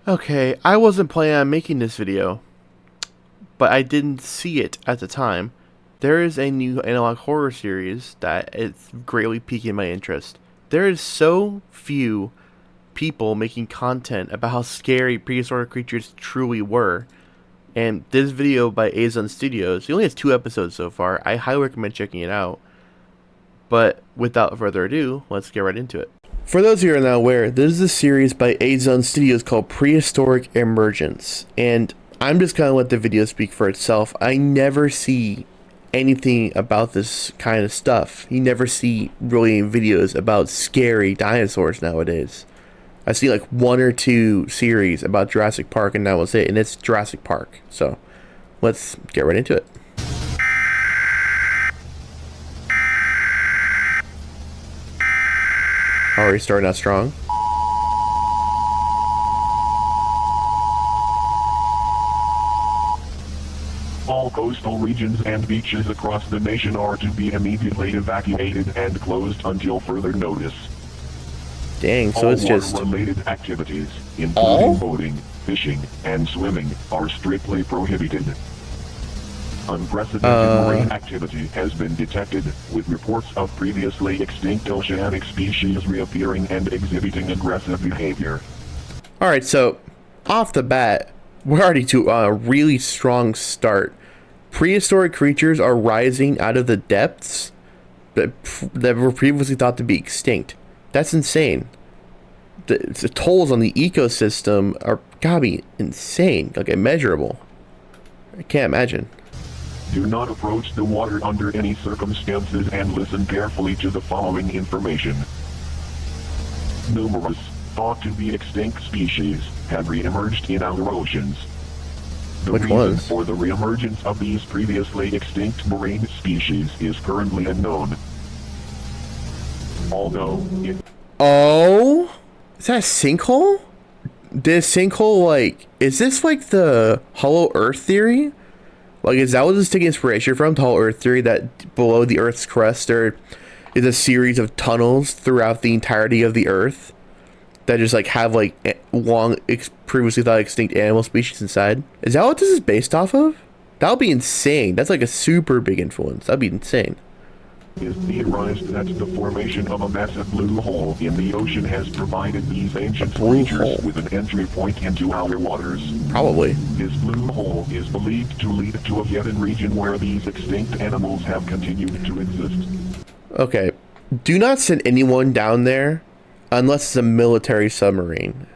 Okay, I wasn't planning on making this video, but I didn't see it at the time. There is a new analog horror series that is greatly piquing my interest. There is so few people making content about how scary prehistoric creatures truly were. And this video by Azun Studios, it only has 2 episodes so far. I highly recommend checking it out. But without further ado, let's get right into it. For those who are not aware, this is a series by Azun Studios called Prehistoric Emergence. And I'm just going to let the video speak for itself. I never see anything about this kind of stuff. You never see really videos about scary dinosaurs nowadays. I see like 1 or 2 series about Jurassic Park, and that was it. And it's Jurassic Park. So let's get right into it. Already starting out strong. All coastal regions and beaches across the nation are to be immediately evacuated and closed until further notice. Dang, so it's just... All water-related activities, including boating, fishing, and swimming, are strictly prohibited. Unprecedented marine activity has been detected, with reports of previously extinct oceanic species reappearing and exhibiting aggressive behavior. Alright, so, off the bat, we're already to a really strong start. Prehistoric creatures are rising out of the depths that were previously thought to be extinct. That's insane. The tolls on the ecosystem are gotta be insane, like immeasurable. I can't imagine. Do not approach the water under any circumstances and listen carefully to the following information. Numerous, thought to be extinct species have re-emerged in our oceans. The reason for the re-emergence of these previously extinct marine species is currently unknown. Although it... Oh? Is that a sinkhole? This sinkhole, like... Is this like the Hollow Earth theory? Like, is that what this is taking inspiration from? The Hollow Earth theory that below the Earth's crust there is a series of tunnels throughout the entirety of the Earth that just like have like long previously thought extinct animal species inside. Is that what this is based off of? That would be insane. That's like a super big influence. That'd be insane. It is theorized that the formation of a massive blue hole in the ocean has provided these ancient creatures with an entry point into our waters. Probably. This blue hole is believed to lead to a hidden region where these extinct animals have continued to exist. Okay. Do not send anyone down there unless it's a military submarine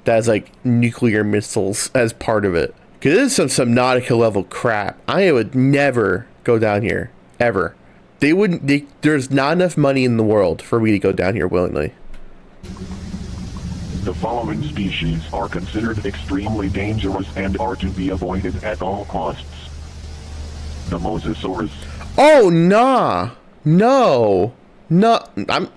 that has like nuclear missiles as part of it. Because this is some Subnautica level crap. I would never go down here. Ever. There's not enough money in the world for me to go down here willingly. The following species are considered extremely dangerous and are to be avoided at all costs. The Mosasaurus. Oh, nah. No. No.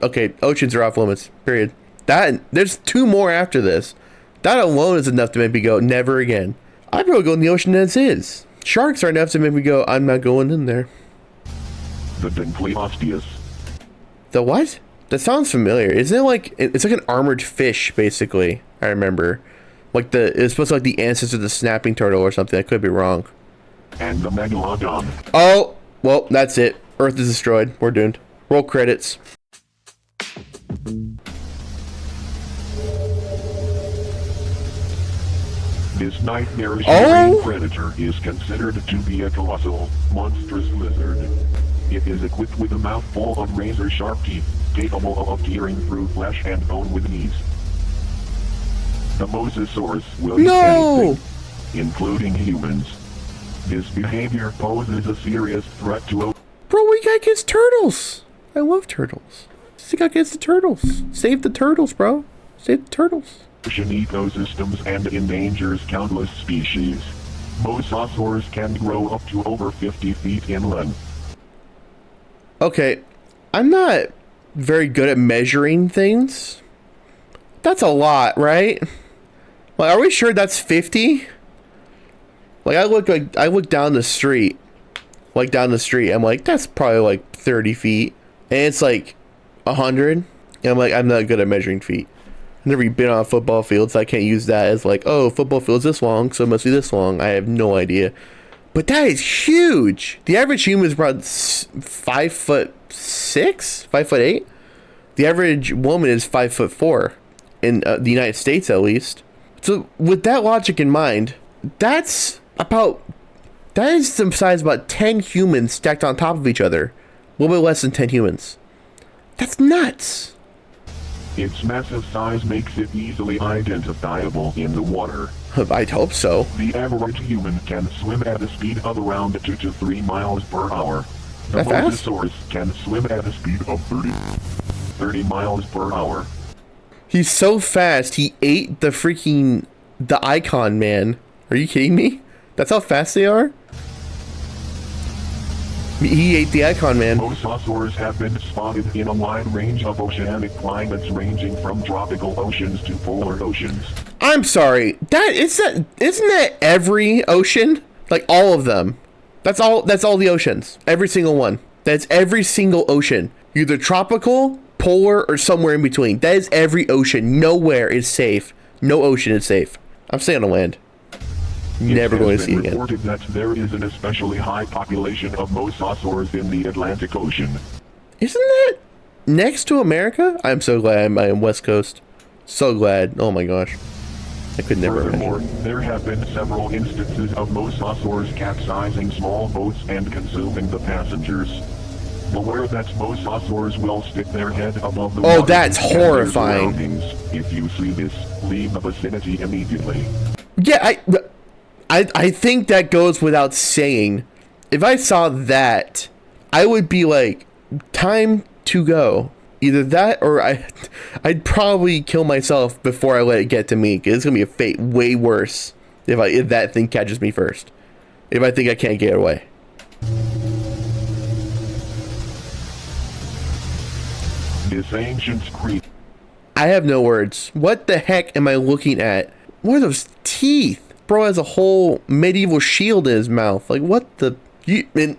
Okay, oceans are off limits. Period. There's 2 more after this. That alone is enough to make me go, never again. I'd probably go in the ocean as is. Sharks are enough to make me go, I'm not going in there. The Dinkleosteus. The what? That sounds familiar. Isn't it like... It's like an armored fish, basically. I remember. Like it's supposed to be like the ancestor of the snapping turtle or something. I could be wrong. And the Megalodon. Oh! Well, that's it. Earth is destroyed. We're doomed. Roll credits. This nightmarish marine predator is considered to be a colossal, monstrous lizard. It is equipped with a mouthful of razor-sharp teeth, capable of tearing through flesh and bone with ease. The Mosasaurus will eat anything, including humans. This behavior poses a serious threat to... Bro, we got against turtles! I love turtles. Stick against the turtles. Save the turtles, bro. Save the turtles. Ocean ecosystems and endangers countless species. Mosasaurs can grow up to over 50 feet in length. Okay, I'm not very good at measuring things. That's a lot, right? Like, are we sure that's 50? Like, I look down the street. I'm like, that's probably like 30 feet. And it's like 100. And I'm like, I'm not good at measuring feet. never even been on a football field, so I can't use that as like, oh, football field's this long, so it must be this long. I have no idea. But that is huge. The average human is about 5'6", 5'8". The average woman is 5'4", in the United States at least. So with that logic in mind, that is the size of about 10 humans stacked on top of each other. A little bit less than 10 humans. That's nuts. Its massive size makes it easily identifiable in the water. I'd hope so. The average human can swim at a speed of around 2 to 3 miles per hour. The That fast? mosasaurus can swim at a speed of 30 miles per hour. He's so fast, he ate the icon man. Are you kidding me? That's how fast they are? He ate the icon man. Mosasaurs have been spotted in a wide range of oceanic climates ranging from tropical oceans to polar oceans. I'm sorry. Isn't that every ocean? Like all of them. That's all the oceans. Every single one. That's every single ocean. Either tropical, polar, or somewhere in between. That is every ocean. Nowhere is safe. No ocean is safe. I'm staying on land. Never going to see again. It has been reported that there is an especially high population of mosasaurs in the Atlantic Ocean. Isn't that next to America? I'm so glad I am West Coast. So glad. Oh my gosh. I could never Furthermore, imagine. there have been several instances of mosasaurs capsizing small boats and consuming the passengers. Beware that mosasaurs will stick their head above the water. Oh, that's and their horrifying. surroundings. If you see this, leave the vicinity immediately. Yeah, I think that goes without saying. If I saw that, I would be like, time to go. Either that or I'd probably kill myself before I let it get to me. 'Cause it's gonna be a fate way worse if that thing catches me first. If I think I can't get away. This ancient creature. I have no words. What the heck am I looking at? What are those teeth? Bro has a whole medieval shield in his mouth. Like, what the...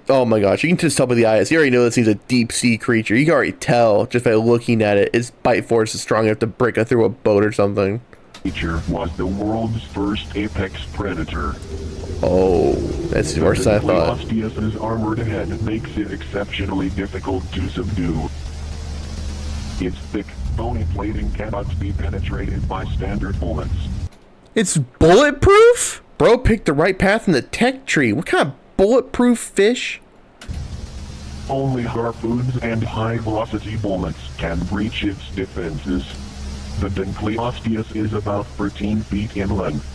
oh my gosh, you can just tell by the eyes. You already know this thing's a deep sea creature. You can already tell just by looking at it. Its bite force is strong enough to break it through a boat or something. Creature was the world's first apex predator. Oh, that's worse than I thought. Prehistoric's armored head makes it exceptionally difficult to subdue. Its thick, bony plating cannot be penetrated by standard bullets. It's bulletproof? Bro picked the right path in the tech tree. What kind of bulletproof fish? Only harpoons and high-velocity bullets can breach its defenses. The Dinkleosteus is about 13 feet in length.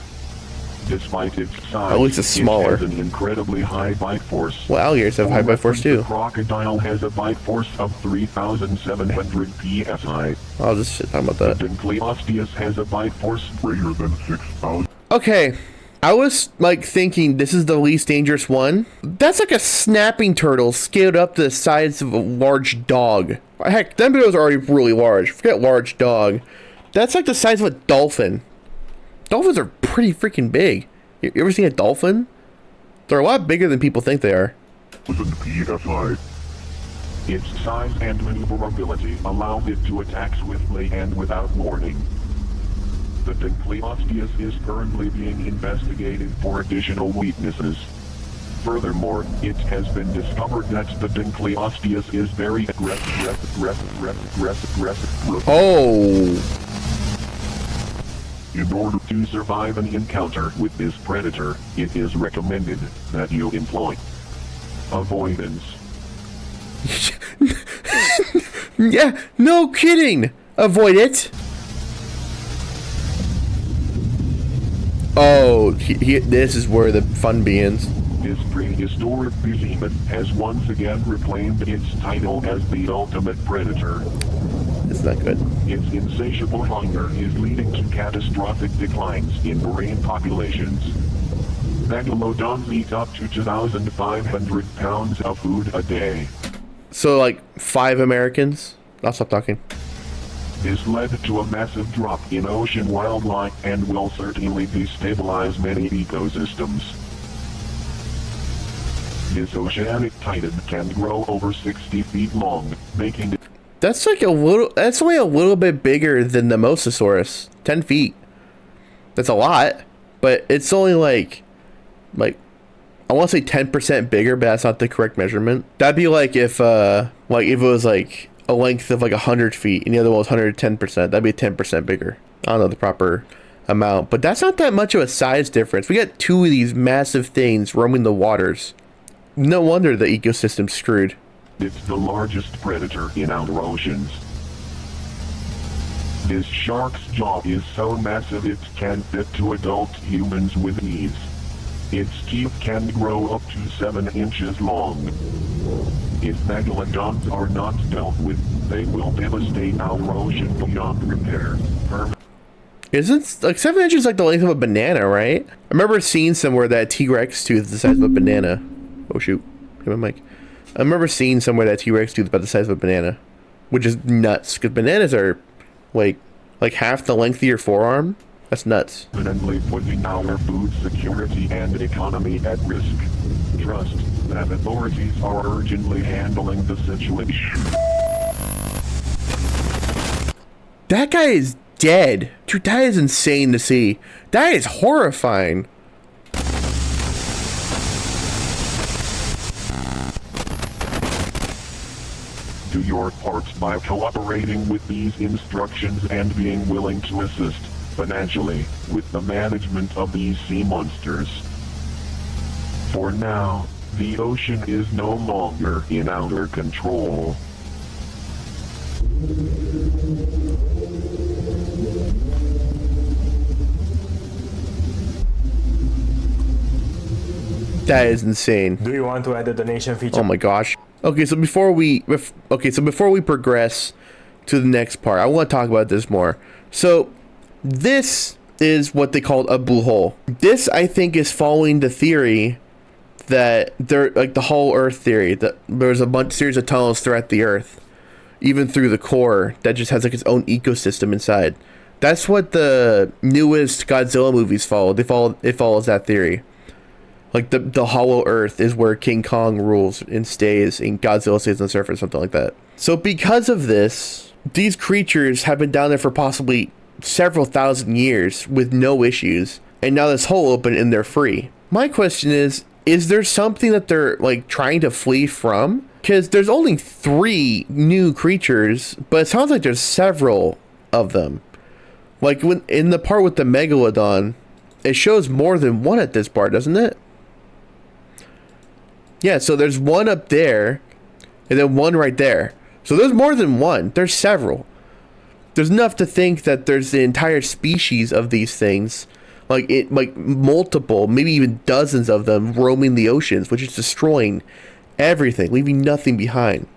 Despite its size, At least it's smaller. it has an incredibly high bite force. Well, alligators have high bite force The too. crocodile has a bite force of 3,700 psi. I'll just shit talking about The that. Dinkleosteus has a bite force greater than 6,000. Okay, I was like thinking this is the least dangerous one. That's like a snapping turtle scaled up to the size of a large dog. Heck, them videos are already really large. Forget large dog. That's like the size of a dolphin. Dolphins are pretty freaking big. You ever seen a dolphin? They're a lot bigger than people think they are. PSI. Its size and maneuverability allow it to attack swiftly and without warning. The Dinkleosteus is currently being investigated for additional weaknesses. Furthermore, it has been discovered that the Dinkleosteus is very aggressive. Oh, In order to survive an encounter with this predator, it is recommended that you employ avoidance. yeah, no kidding. Avoid it. Oh, this is where the fun begins. This prehistoric behemoth has once again reclaimed its title as the ultimate predator. It's not good. Its insatiable hunger is leading to catastrophic declines in marine populations. Megalodons eat up to 2,500 pounds of food a day. So, like, 5 Americans? I'll stop talking. This led to a massive drop in ocean wildlife and will certainly destabilize many ecosystems. This oceanic titan can grow over 60 feet long, making it... That's like a little, that's only a little bit bigger than the Mosasaurus. 10 feet. That's a lot, but it's only like I want to say 10% bigger, but that's not the correct measurement. That'd be like if it was like a length of like 100 feet and the other one was 110%. That'd be 10% bigger. I don't know the proper amount, but that's not that much of a size difference. We got two of these massive things roaming the waters. No wonder the ecosystem's screwed. It's the largest predator in our oceans. This shark's jaw is so massive it can fit 2 adult humans with ease. Its teeth can grow up to 7 inches long. If megalodons are not dealt with, they will devastate our ocean beyond repair. Isn't like 7 inches like the length of a banana, right? I remember seeing somewhere that T-Rex tooth is the size of a banana. Oh shoot, hit my mic. I remember seeing somewhere that T-Rex tooth about the size of a banana, which is nuts because bananas are like half the length of your forearm. That's nuts. Permanently putting our food security and economy at risk. Trust that authorities are urgently handling the situation. That guy is dead. Dude, that is insane to see. That is horrifying. Do your part by cooperating with these instructions and being willing to assist financially with the management of these sea monsters. For now, the ocean is no longer in our control. That is insane. Do you want to add a donation feature? Oh my gosh. Okay, so before we progress to the next part, I want to talk about this more. So, this is what they called a blue hole. This, I think, is following the theory that there, like the whole Earth theory, that there's a series of tunnels throughout the Earth, even through the core, that just has like its own ecosystem inside. That's what the newest Godzilla movies follow. It follows that theory. Like the hollow Earth is where King Kong rules and stays, and Godzilla stays on the surface, something like that. So because of this, these creatures have been down there for possibly several thousand years with no issues, and now this hole opened and they're free. My question is there something that they're like trying to flee from? Because there's only 3 new creatures, but it sounds like there's several of them. Like when in the part with the megalodon, it shows more than one at this part, doesn't it? Yeah, so there's one up there, and then one right there. So there's more than one. There's several. There's enough to think that there's the entire species of these things, like multiple, maybe even dozens of them roaming the oceans, which is destroying everything, leaving nothing behind.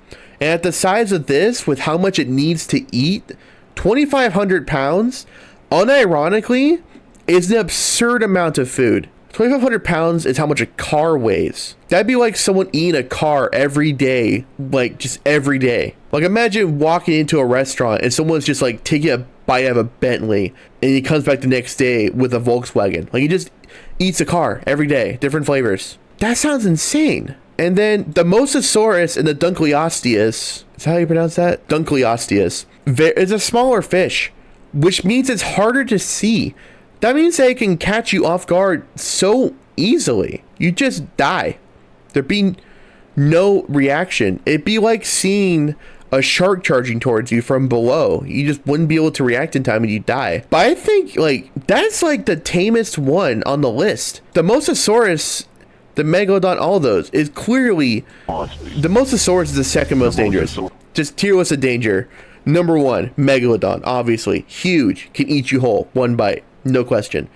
And at the size of this, with how much it needs to eat, 2,500 pounds, unironically, is an absurd amount of food. 2,500 pounds is how much a car weighs. That'd be like someone eating a car every day, like just every day. Like imagine walking into a restaurant and someone's just like taking a bite out of a Bentley and he comes back the next day with a Volkswagen. Like he just eats a car every day, different flavors. That sounds insane. And then the Mosasaurus and the Dunkleosteus, is that how you pronounce that? Dunkleosteus, is a smaller fish, which means it's harder to see. That means they can catch you off guard so easily. You just die. There'd be no reaction. It'd be like seeing a shark charging towards you from below. You just wouldn't be able to react in time and you'd die. But I think like that's like the tamest one on the list. The Mosasaurus, the Megalodon, all those is clearly the Mosasaurus is the second most dangerous. Just tier list of danger. Number 1, Megalodon, obviously huge, can eat you whole, one bite. No question.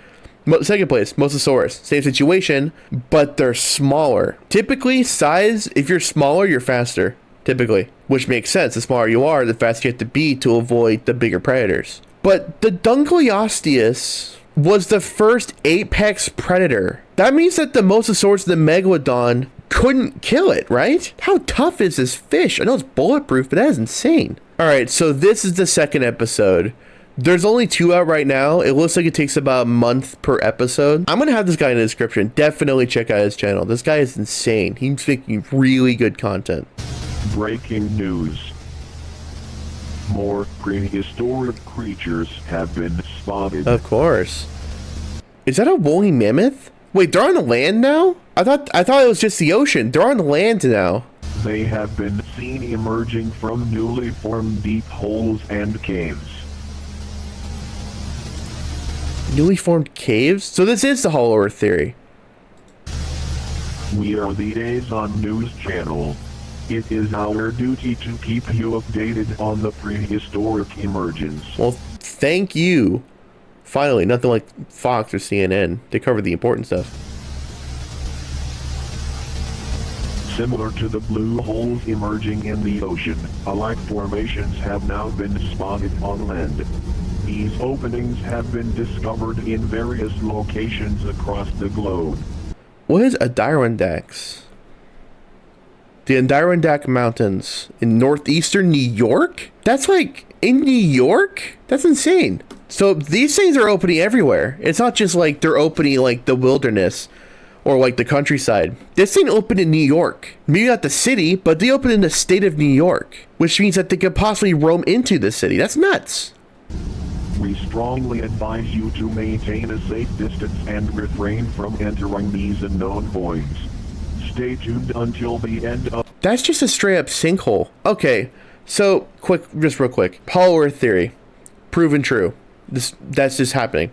Second place, Mosasaurus. Same situation, but they're smaller. Typically, size, if you're smaller, you're faster. Typically. Which makes sense. The smaller you are, the faster you have to be to avoid the bigger predators. But the Dunkleosteus was the first apex predator. That means that the Mosasaurus and the Megalodon couldn't kill it, right? How tough is this fish? I know it's bulletproof, but that is insane. Alright, so this is the second episode. There's only 2 out right now. It looks like it takes about a month per episode. I'm going to have this guy in the description. Definitely check out his channel. This guy is insane. He's making really good content. Breaking news. More prehistoric creatures have been spotted. Of course. Is that a woolly mammoth? Wait, they're on the land now? I thought it was just the ocean. They're on the land now. They have been seen emerging from newly formed deep holes and caves. Newly formed caves? So this is the Hollow Earth theory. We are the Azun News Channel. It is our duty to keep you updated on the prehistoric emergence. Well, thank you. Finally, nothing like Fox or CNN. They cover the important stuff. Similar to the blue holes emerging in the ocean, alike formations have now been spotted on land. These openings have been discovered in various locations across the globe. What is Adirondacks? The Adirondack Mountains in northeastern New York? That's like in New York? That's insane. So these things are opening everywhere. It's not just like they're opening like the wilderness or like the countryside. This thing opened in New York. Maybe not the city, but they opened in the state of New York, which means that they could possibly roam into the city. That's nuts. We strongly advise you to maintain a safe distance and refrain from entering these unknown voids. Stay tuned until the end of... That's just a straight up sinkhole. Okay, so just real quick. Hollow Earth theory, proven true. That's just happening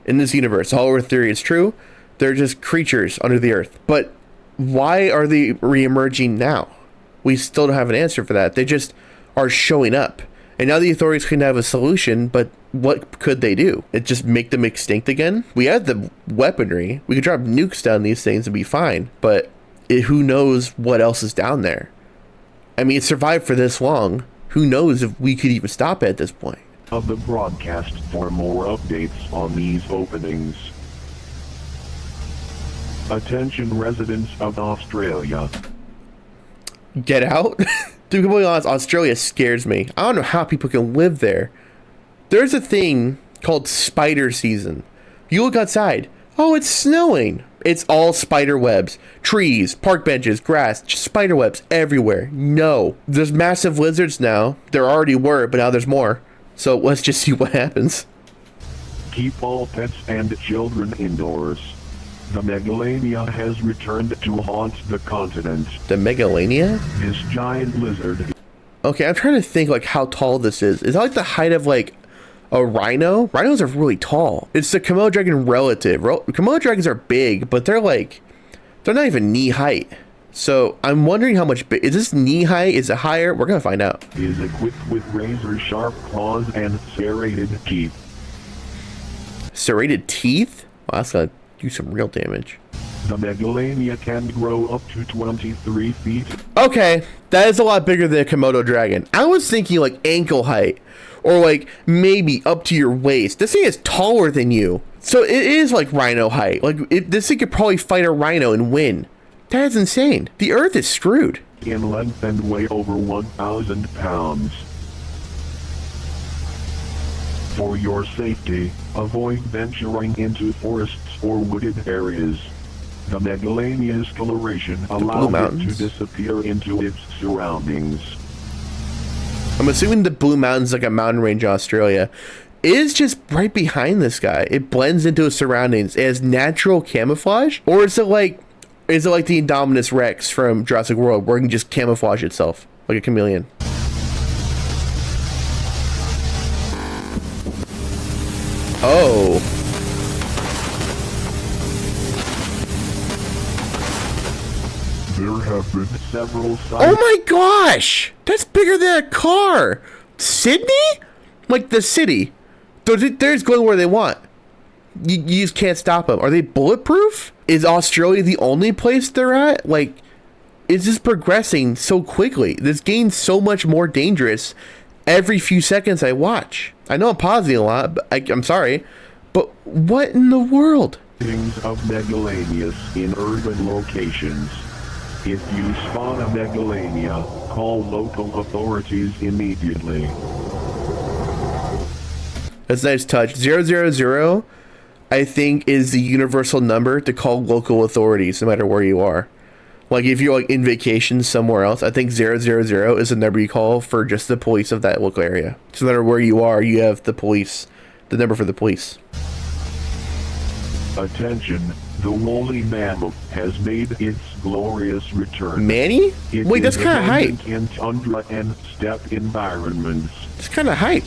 in this universe. Hollow Earth theory is true. They're just creatures under the earth. But why are they re-emerging now? We still don't have an answer for that. They just are showing up. And now the authorities couldn't have a solution, but what could they do? It just make them extinct again? We have the weaponry. We could drop nukes down these things and be fine. But who knows what else is down there? I mean, it survived for this long. Who knows if we could even stop it at this point? Of the broadcast for more updates on these openings. Attention residents of Australia. Get out? To be completely honest, Australia scares me. I don't know how people can live there. There's a thing called spider season. You look outside. Oh, it's snowing. It's all spider webs. Trees, park benches, grass, just spider webs everywhere. No. There's massive lizards now. There already were, but now there's more. So let's just see what happens. Keep all pets and children indoors. The Megalania has returned to haunt the continent. The Megalania? This giant lizard. Okay, I'm trying to think like how tall this is. Is that like the height of like a rhino? Rhinos are really tall. It's the Komodo dragon relative. Komodo dragons are big, but they're not even knee height. So I'm wondering how much is this knee height? Is it higher? We're gonna find out. Is equipped with razor sharp claws and serrated teeth. Serrated teeth? Wow, that's gonna do some real damage. The Megalania can grow up to 23 feet. Okay, that is a lot bigger than a Komodo dragon. I was thinking like ankle height, or like maybe up to your waist. This thing is taller than you, so it is like rhino height. Like this thing could probably fight a rhino and win. That is insane. The Earth is screwed. In length and weigh over 1,000 pounds. For your safety, avoid venturing into forests or wooded areas. The Megalania's coloration allows it to disappear into its surroundings. I'm assuming the Blue Mountains, like a mountain range in Australia, is just right behind this guy. It blends into his surroundings. It has natural camouflage, or is it like the Indominus Rex from Jurassic World, where it can just camouflage itself like a chameleon? Oh. There have been several sightings. Oh my gosh! That's bigger than a car! Sydney? Like the city. They're just going where they want. You just can't stop them. Are they bulletproof? Is Australia the only place they're at? Like, is this progressing so quickly? This game's so much more dangerous every few seconds I watch. I know I'm pausing a lot, but I'm sorry. But what in the world? Of Megalanias in urban locations. If you spot a Megalania, call local authorities immediately. That's a nice touch. 000, I think, is the universal number to call local authorities no matter where you are. Like if you're like in vacation somewhere else, I think 000 is the number you call for just the police of that local area. So no matter where you are, you have the police, the number for the police. Attention, the woolly mammoth has made its glorious return. Manny? Wait, that's kind of hype. In tundra and steppe environments. It's kind of hype.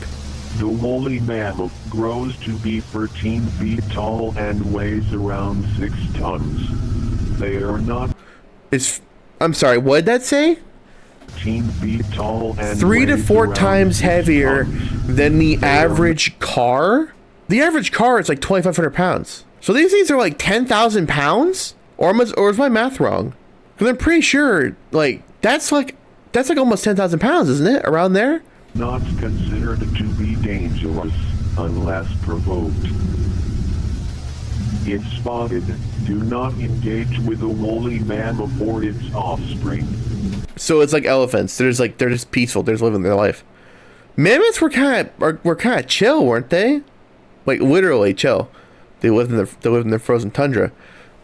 The woolly mammoth grows to be 13 feet tall and weighs around 6 tons. They are not... I'm sorry, what did that say? 13 feet tall and 3 to 4 times 6 heavier tons. than the average car? The average car is like 2,500 pounds. So these things are like 10,000 pounds? Or is my math wrong? Because I'm pretty sure, like, that's like almost 10,000 pounds, isn't it? Around there? Not considered to be dangerous unless provoked. If spotted, do not engage with a woolly mammoth or its offspring. So it's like elephants. They're just peaceful. They're just living their life. Mammoths were kind of chill, weren't they? Like literally chill. They lived in the frozen tundra,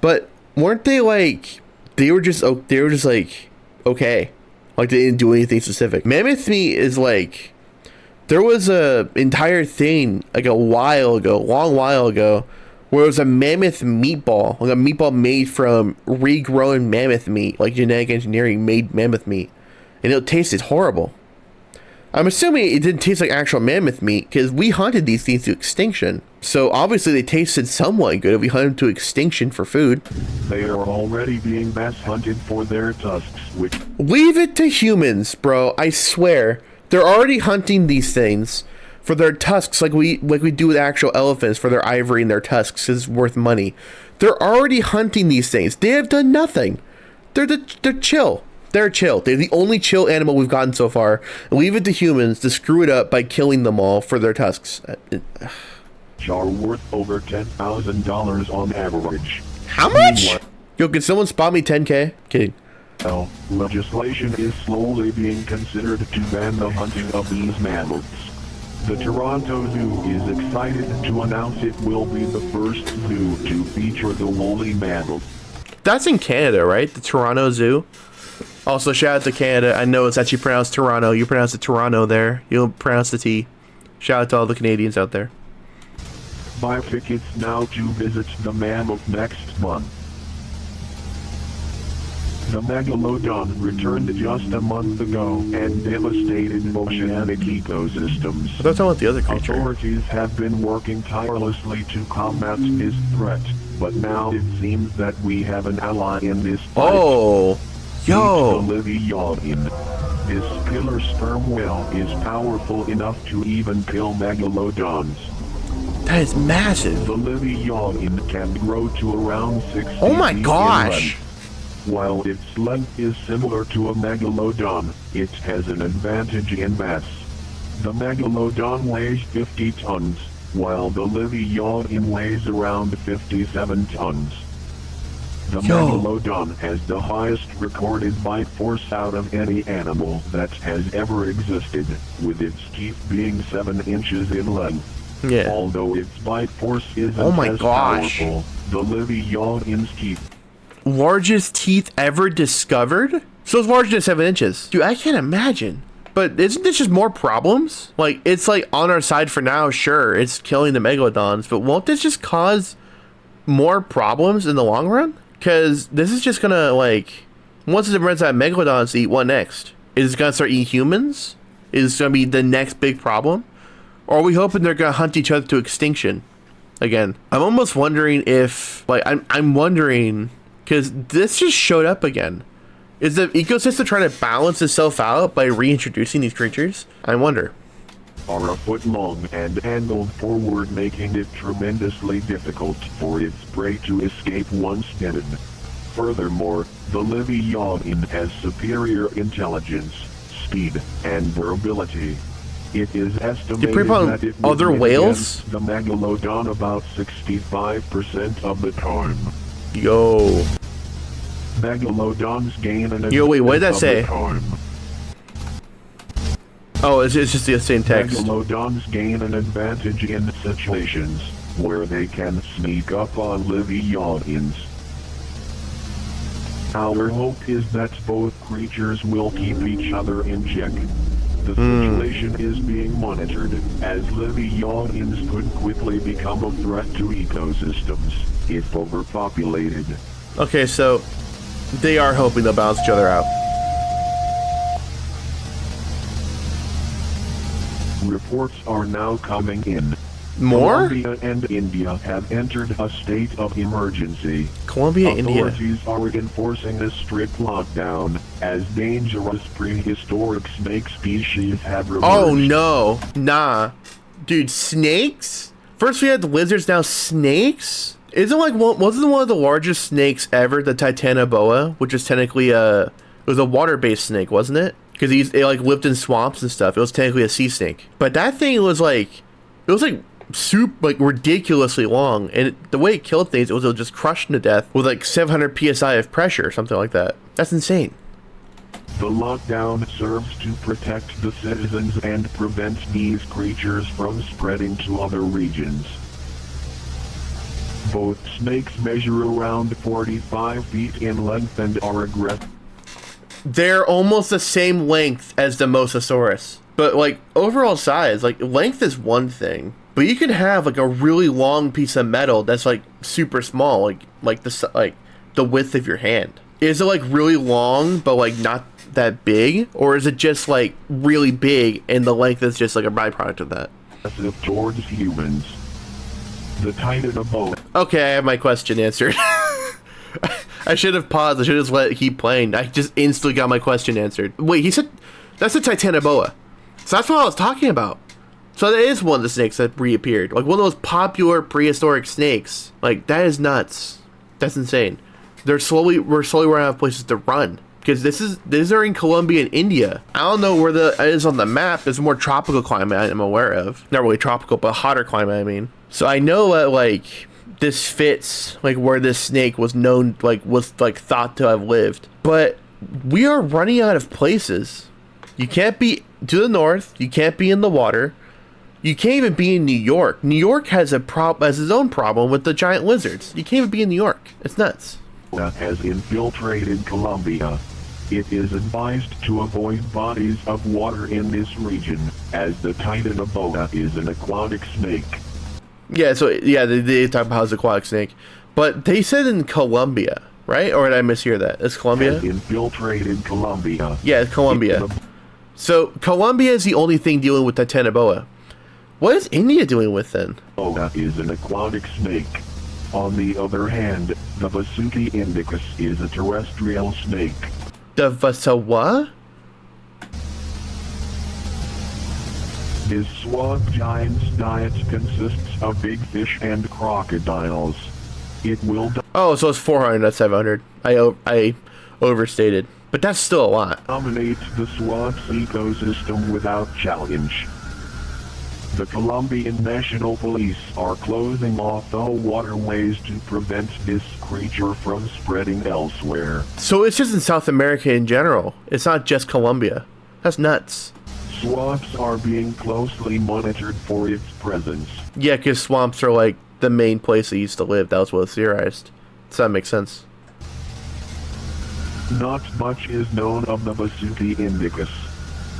but weren't they like they were just like okay, like they didn't do anything specific. Mammoth meat is like there was a entire thing like a long while ago, where it was a mammoth meatball, like a meatball made from regrown mammoth meat, like genetic engineering made mammoth meat, and it tasted horrible. I'm assuming it didn't taste like actual mammoth meat because we hunted these things to extinction. So obviously they tasted somewhat good if we hunted them to extinction for food. They are already being mass hunted for their tusks, which... Leave it to humans, bro. I swear. They're already hunting these things for their tusks like we do with actual elephants for their ivory and their tusks is worth money. They're already hunting these things. They have done nothing. They're chill. They're chill. They're the only chill animal we've gotten so far. Leave it to humans to screw it up by killing them all for their tusks. Are worth over $10,000 on average. How much? Yo, can someone spot me 10K? Kidding. Now, legislation is slowly being considered to ban the hunting of these mammoths. The Toronto Zoo is excited to announce it will be the first zoo to feature the woolly mammoth. That's in Canada, right? The Toronto Zoo? Also, shout out to Canada. I know it's actually pronounced Toronto. You pronounce it Toronto there. You'll pronounce the T. Shout out to all the Canadians out there. Buy tickets now to visit the mammoth next month. The megalodon returned just a month ago and devastated oceanic ecosystems. I thought talking about the other creature. Authorities have been working tirelessly to combat this threat, but now it seems that we have an ally in this fight. Oh, yo. This killer sperm whale is powerful enough to even kill megalodons. That is massive. The Leviathan can grow to around 60 Oh my feet gosh. in length. While its length is similar to a megalodon, it has an advantage in mass. The megalodon weighs 50 tons, while the Leviathan weighs around 57 tons. The megalodon has the highest recorded bite force out of any animal that has ever existed, with its teeth being 7 inches in length. Yeah. Although its bite force isn't as powerful, the Leviathan's teeth. Largest teeth ever discovered? So it's larger than 7 inches. Dude, I can't imagine. But isn't this just more problems? Like, it's like on our side for now, sure, it's killing the megalodons, but won't this just cause more problems in the long run? Because this is just gonna, like, once it runs out of megalodons to eat, what next? Is it gonna start eating humans? Is it gonna be the next big problem? Or are we hoping they're gonna hunt each other to extinction again? I'm almost wondering if, like, I'm wondering, because this just showed up again. Is the ecosystem trying to balance itself out by reintroducing these creatures? I wonder. Are a foot long and angled forward, making it tremendously difficult for its prey to escape once bitten. Furthermore, the Leviathan has superior intelligence, speed, and durability. It is estimated that it would other win whales? against the megalodon about 65% of the time. Yo. Megalodons gain an Yo, wait, what did that advantage say? of the time. Oh, it's just the same text. Megalodons gain an advantage in situations where they can sneak up on Leviathans. Our hope is that both creatures will keep each other in check. The situation is being monitored, as leviathans could quickly become a threat to ecosystems if overpopulated. Okay, so they are hoping to balance each other out. Reports are now coming in. More? Colombia and India have entered a state of emergency. Colombia, India. Authorities are enforcing a strict lockdown, as dangerous prehistoric snake species have emerged. Oh no, nah. Dude, snakes? First we had the lizards, now snakes? Wasn't one of the largest snakes ever the Titanoboa, which is technically it was a water-based snake, wasn't it? Because it like lived in swamps and stuff. It was technically a sea snake. But that thing was like, ridiculously long, and the way it killed things, it was just crushed to death with like 700 psi of pressure or something like that. That's insane. The lockdown serves to protect the citizens and prevent these creatures from spreading to other regions. Both snakes measure around 45 feet in length and are aggressive. They're almost the same length as the Mosasaurus, but like overall size, like length is one thing, but you can have like a really long piece of metal that's like super small, like the width of your hand. Is it like really long but like not that big, or is it just like really big and the length is just like a byproduct of that? Towards humans. The Titanoboa. Okay, I have my question answered. I should have paused. I should have just let it keep playing. I just instantly got my question answered. Wait, he said that's a Titanoboa. So that's what I was talking about. So that is one of the snakes that reappeared. Like one of those popular prehistoric snakes. Like that is nuts. That's insane. We're slowly running out of places to run. Because these are in Colombia and India. I don't know where it is on the map. There's a more tropical climate I'm aware of. Not really tropical, but hotter climate, I mean. So I know that like this fits like where this snake was known, was thought to have lived. But we are running out of places. You can't be to the north. You can't be in the water. You can't even be in New York. New York has has its own problem with the giant lizards. You can't even be in New York. It's nuts. Has infiltrated Colombia. It is advised to avoid bodies of water in this region, as the Titanoboa is an aquatic snake. Yeah, so yeah, they talk about how it's an aquatic snake, but they said in Colombia, right? Or did I mishear that? It's Colombia? Has infiltrated Colombia. Yeah, it's Colombia. So Colombia is the only thing dealing with Titanoboa. What is India doing with then? Titanoboa is an aquatic snake. On the other hand, the Vasuki indicus is a terrestrial snake. The Vasawa? This swamp giant's diet consists of big fish and crocodiles. It will Oh, so it's 400, not 700. I overstated. But that's still a lot. dominate the swamp's ecosystem without challenge. The Colombian National Police are closing off all waterways to prevent this creature from spreading elsewhere. So it's just in South America in general. It's not just Colombia. That's nuts. Swamps are being closely monitored for its presence. Yeah, because swamps are like the main place they used to live. That was what was theorized. So that makes sense. Not much is known of the Vasuki indicus.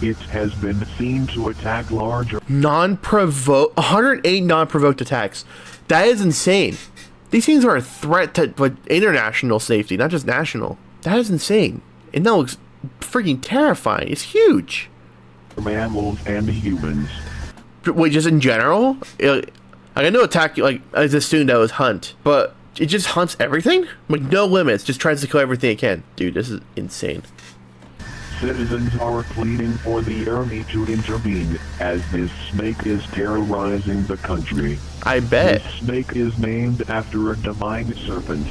It has been seen to attack larger 108 non-provoked attacks. That is insane. These things are a threat to international safety, not just national. That is insane. And that looks freaking terrifying. It's huge. mammals and humans. Wait, just in general? I know attack, I just assumed that was hunt, but it just hunts everything? Like, no limits, just tries to kill everything it can. Dude, this is insane. Citizens are pleading for the army to intervene, as this snake is terrorizing the country. I bet. This snake is named after a divine serpent.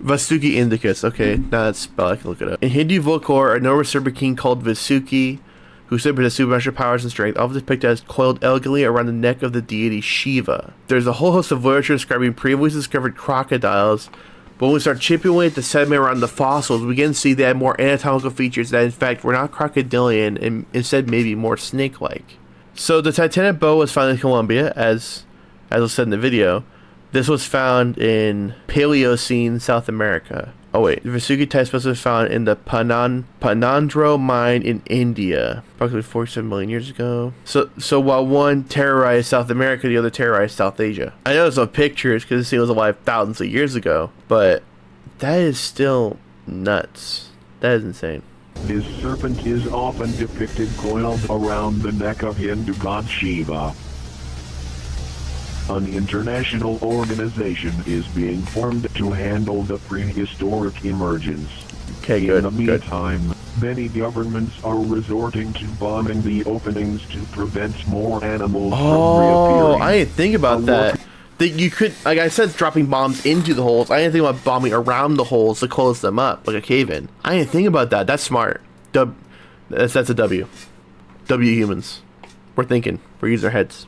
Vasuki indicus. Okay, now that's spell. I can look it up. In Hindu folklore, a noble serpent king called Vasuki, who has supernatural powers and strength, often depicted as coiled elegantly around the neck of the deity Shiva. There's a whole host of literature describing previously discovered crocodiles, but when we start chipping away at the sediment around the fossils, we begin to see they have more anatomical features that in fact were not crocodilian and instead maybe more snake-like. So the Titanoboa was found in Colombia, as was said in the video, This was found in Paleocene, South America. Oh wait, the Visuki type was found in the Panandro mine in India, approximately 47 million years ago. So while one terrorized South America, the other terrorized South Asia. I know there's no pictures because it was alive thousands of years ago, but that is still nuts. That is insane. This serpent is often depicted coiled around the neck of Hindu god Shiva. An international organization is being formed to handle the prehistoric emergence. Okay, good. In the meantime, many governments are resorting to bombing the openings to prevent more animals from reappearing. I didn't think about that. That you could, like I said, dropping bombs into the holes. I didn't think about bombing around the holes to close them up, like a cave-in. I didn't think about that. That's smart. That's a W. W humans. We're thinking. We're using our heads.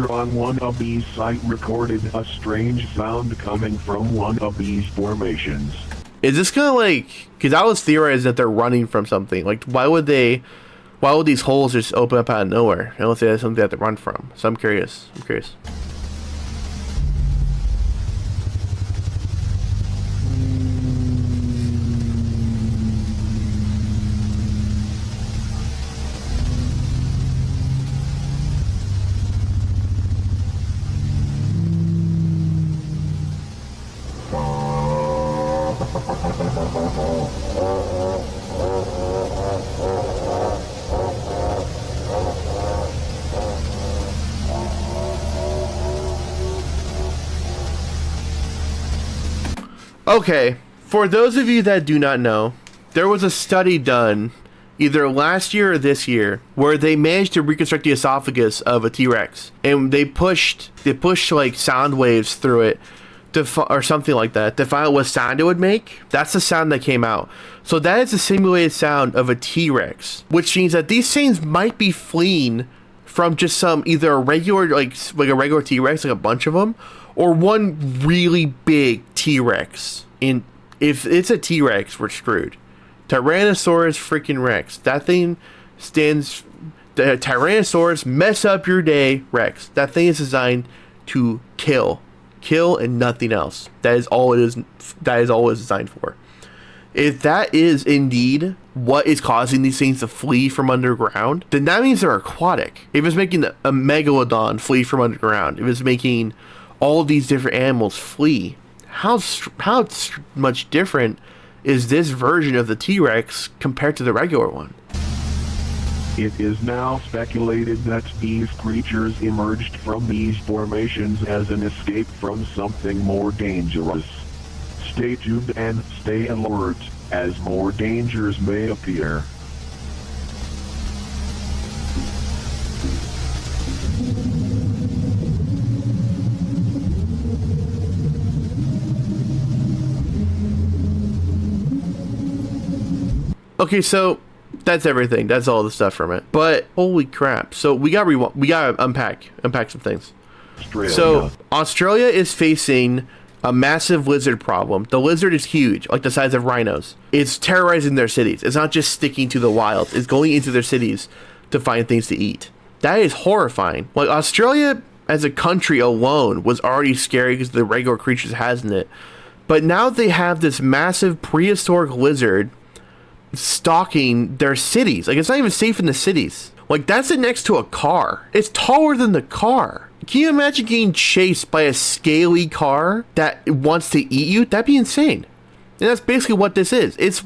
On one of these sites recorded a strange sound coming from one of these formations. Is this kind of like, because I was theorizing that they're running from something. Like, why would these holes just open up out of nowhere? Unless they have something they have to run from. So I'm curious. Okay, for those of you that do not know, there was a study done either last year or this year where they managed to reconstruct the esophagus of a T-Rex, and they pushed like sound waves through it or something like that to find out what sound it would make. That's the sound that came out. So that is the simulated sound of a T-Rex, which means that these things might be fleeing from just some either a regular like a regular T-Rex, like a bunch of them, or one really big T-Rex. And if it's a T-Rex, we're screwed. Tyrannosaurus freaking Rex. That thing stands... The Tyrannosaurus mess up your day Rex. That thing is designed to kill. Kill and nothing else. That is all it is. That is all it's designed for. If that is indeed what is causing these things to flee from underground, then that means they're aquatic. If it's making a megalodon flee from underground, if it's making all these different animals flee, how much different is this version of the T-Rex compared to the regular one? It is now speculated that these creatures emerged from these formations as an escape from something more dangerous. Stay tuned and stay alert, as more dangers may appear. Okay, so that's everything. That's all the stuff from it. But holy crap! So we gotta unpack some things. Australia. So Australia is facing a massive lizard problem. The lizard is huge, like the size of rhinos. It's terrorizing their cities. It's not just sticking to the wild. It's going into their cities to find things to eat. That is horrifying. Like Australia as a country alone was already scary because of the regular creatures it has in it. But now they have this massive prehistoric lizard stalking their cities. Like, it's not even safe in the cities. Like, that's it next to a car. It's taller than the car. Can you imagine getting chased by a scaly car that wants to eat you? That'd be insane. And that's basically what this is. It's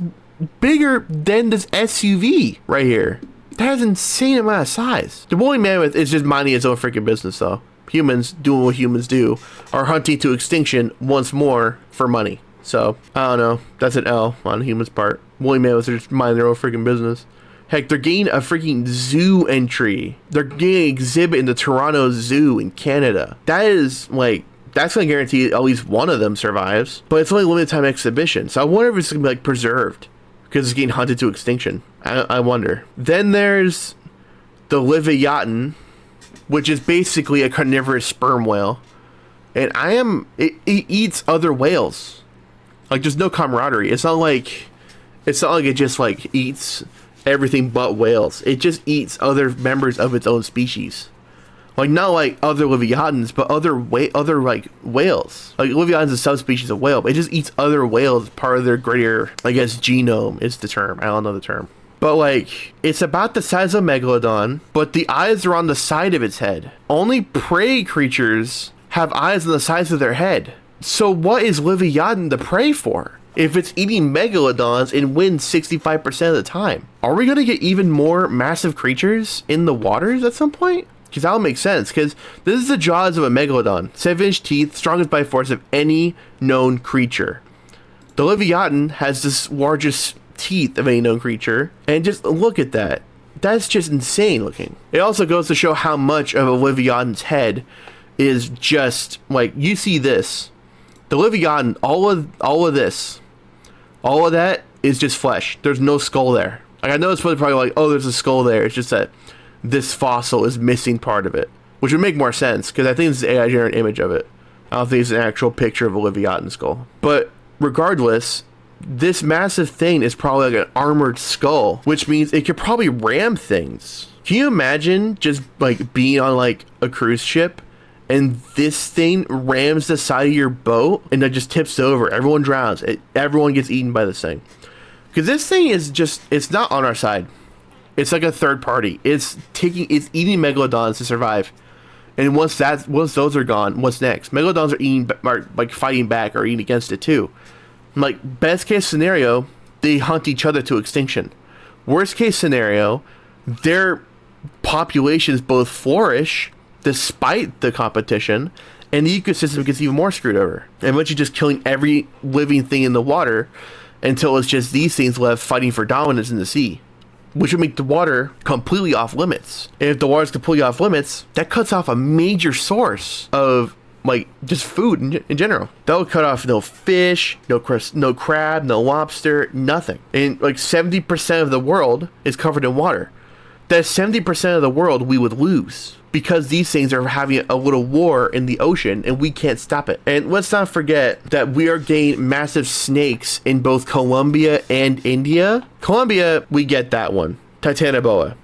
bigger than this SUV right here. That has an insane amount of size. The woolly mammoth is just minding its own freaking business, though. Humans doing what humans do are hunting to extinction once more for money. So, I don't know. That's an L on humans' part. Woolly mammoths are just minding their own freaking business. Heck, they're getting a freaking zoo entry. They're getting an exhibit in the Toronto Zoo in Canada. That is, like, that's going to guarantee at least one of them survives. But it's only a limited time exhibition. So I wonder if it's going to be, like, preserved. Because it's getting hunted to extinction. I wonder. Then there's the Leviathan, which is basically a carnivorous sperm whale. And it eats other whales. Like, there's no camaraderie. It's not like it just, like, eats everything but whales. It just eats other members of its own species. Like, not like other Leviathans, but other like whales. Like, Leviathan's a subspecies of whale, but it just eats other whales as part of their greater, I guess, genome is the term. I don't know the term. But like, it's about the size of a megalodon, but the eyes are on the side of its head. Only prey creatures have eyes on the sides of their head. So what is Leviathan the prey for? If it's eating megalodons and wins 65% of the time. Are we going to get even more massive creatures in the waters at some point? Because that'll make sense, because this is the jaws of a megalodon. 7-inch teeth, strongest bite force of any known creature. The Leviathan has this largest teeth of any known creature, and just look at that. That's just insane looking. It also goes to show how much of a Leviathan's head is just, like, you see this. The Leviathan, all of this, all of that is just flesh. There's no skull there. Like, I know it's probably like, oh, there's a skull there. It's just that this fossil is missing part of it, which would make more sense, because I think it's an AI generated image of it. I don't think it's an actual picture of a Leviathan skull. But regardless, this massive thing is probably like an armored skull, which means it could probably ram things. Can you imagine just like being on like a cruise ship and this thing rams the side of your boat and it just tips over? Everyone drowns. Everyone gets eaten by this thing. Because this thing is just, it's not on our side. It's like a third party. It's eating megalodons to survive. And once those are gone, what's next? Megalodons are like fighting back or eating against it too. Like, best case scenario, they hunt each other to extinction. Worst case scenario, their populations both flourish despite the competition, and the ecosystem gets even more screwed over. And once you're just killing every living thing in the water until it's just these things left fighting for dominance in the sea, which would make the water completely off limits. And if the water's completely off limits, that cuts off a major source of like just food in general. That would cut off no fish, no crab, no lobster, nothing. And like 70% of the world is covered in water. That's 70% of the world we would lose because these things are having a little war in the ocean and we can't stop it. And let's not forget that we are getting massive snakes in both Colombia and India. Colombia, we get that one. Titanoboa.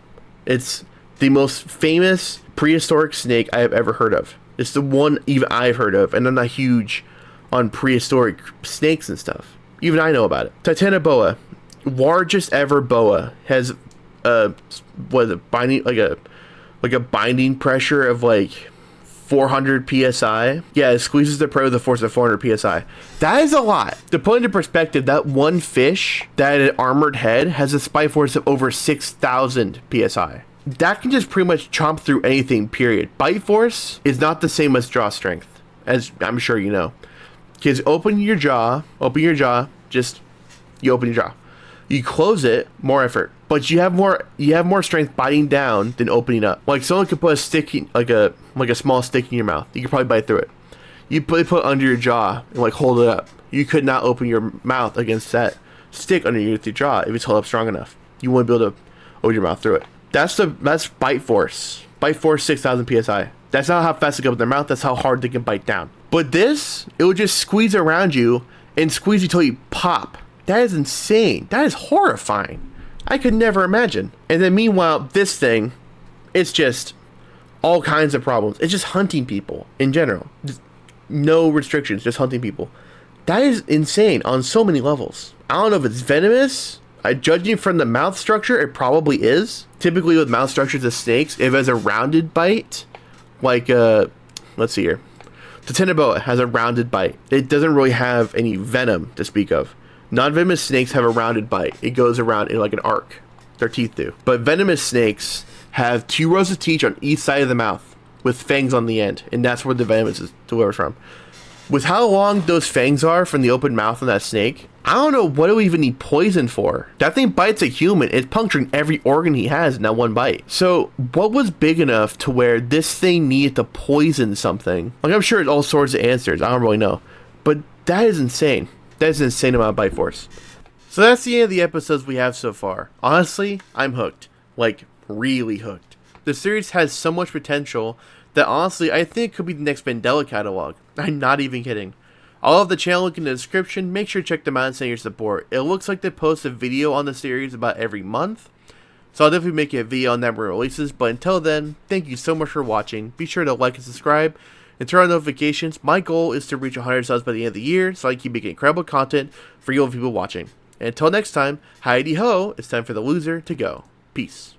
It's the most famous prehistoric snake I have ever heard of. It's the one even I've heard of, and I'm not huge on prehistoric snakes and stuff. Even I know about it. Titanoboa, largest ever boa, has binding like a binding pressure of like 400 psi. Yeah, it squeezes the prey with a force of 400 psi. That is a lot. To put into perspective, that one fish that had an armored head has a spike force of over 6,000 psi. That can just pretty much chomp through anything, period. Bite force is not the same as jaw strength, as I'm sure you know. Because open your jaw, just you open your jaw. You close it, more effort. But you have more strength biting down than opening up. Like someone could put a stick, like a small stick in your mouth. You could probably bite through it. You put it under your jaw and like hold it up. You could not open your mouth against that stick underneath your jaw if it's held up strong enough. You wouldn't be able to open your mouth through it. That's bite force. Bite force 6,000 psi. That's not how fast they go with their mouth. That's how hard they can bite down. But this, it would just squeeze around you and squeeze you till you pop. That is insane. That is horrifying. I could never imagine. And then meanwhile, this thing, it's just all kinds of problems. It's just hunting people in general. Just no restrictions, just hunting people. That is insane on so many levels. I don't know if it's venomous. Judging from the mouth structure, it probably is. Typically with mouth structures of snakes, if it has a rounded bite, like, let's see here. The Titanoboa has a rounded bite. It doesn't really have any venom to speak of. Non-venomous snakes have a rounded bite. It goes around in like an arc. Their teeth do. But venomous snakes have 2 rows of teeth on each side of the mouth with fangs on the end. And that's where the venom is delivered from. With how long those fangs are from the open mouth on that snake, I don't know what it would even need poison for. That thing bites a human. It's puncturing every organ he has in that one bite. So what was big enough to where this thing needed to poison something? Like, I'm sure it's all sorts of answers. I don't really know. But that is insane. That is an insane amount of bite force. So that's the end of the episodes we have so far. Honestly, I'm hooked. Like, really hooked. The series has so much potential that honestly, I think it could be the next Mandela catalog. I'm not even kidding. I'll have the channel link in the description. Make sure to check them out and send your support. It looks like they post a video on the series about every month. So I'll definitely make a video on that when it releases, but until then, thank you so much for watching. Be sure to like and subscribe, and turn on notifications. My goal is to reach 100 subs by the end of the year, so I can keep making incredible content for you people watching. And until next time, Heidi ho, it's time for the loser to go. Peace.